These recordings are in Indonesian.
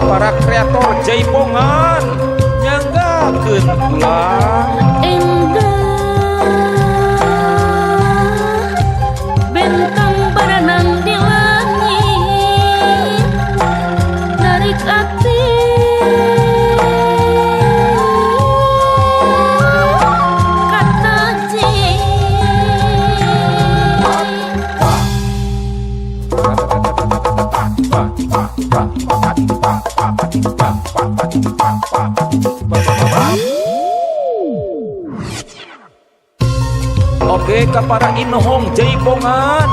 Para kreator jaipongan nyanggakeun ulah endah bentang berenang di langit narik ati kata Oke kapara inohong jaipongan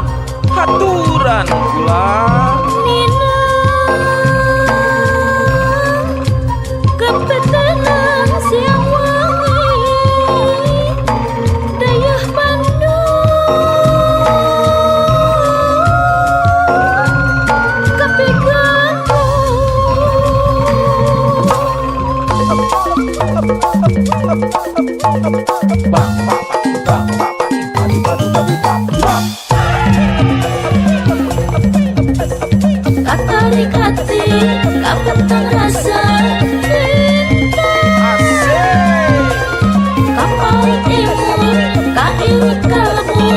haturan ulah Nina kepetenang siang wangi dayah Bandung kepikanku katarik hati kapetang rasa cinta kapal imun kain kalbu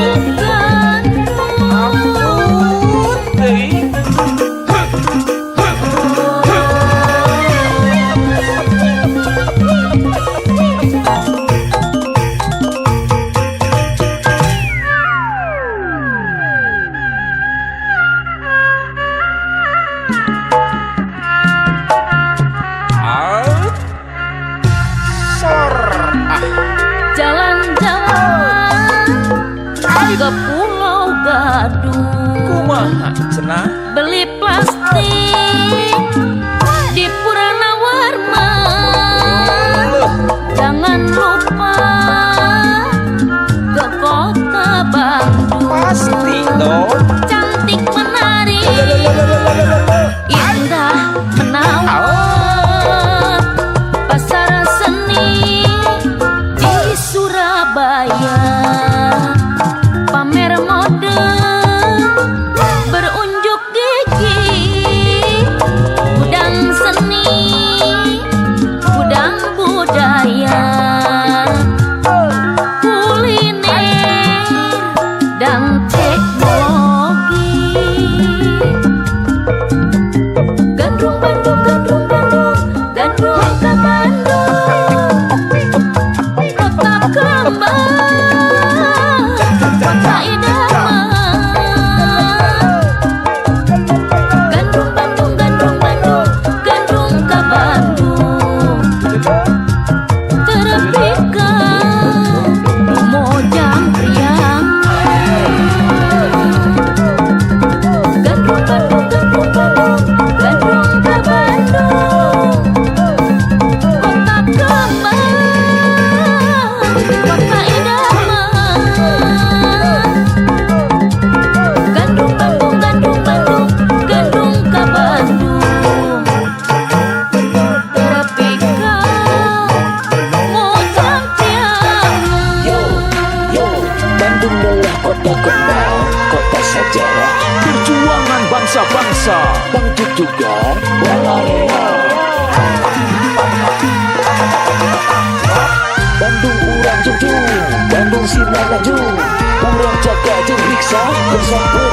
jalan-jalan ke Pulau Gadung kumaha cenah beli plastik di Purana Warma jangan lupa ke kota Bandung pasti dong cantik menarik indah menawan pasar seni di Surabaya pamer mode berunjuk gigi gudang seni gudang budaya kuliner dan teknologi Gandrung Bandung Gandrung Bandung Gandrung ke Bandung kota kembang kota idaman Gandrung Bandung Gandrung Bandung Gandrung ke Bandung terpikat Mojang Priang Gandrung Bandung Gandrung Bandung Gandrung ke Bandung kota kembang kota idaman Gandrung Bandung Gandrung Bandung Gandrung ke Bandung terpikat Mojang Priang Bandung adalah kota kembang, kota sejarah, perjuangan bangsa-bangsa bangkit juga Balarea. Bandung urang junjung, Bandung sinar laju, urang jaga jeung riksa bersambung.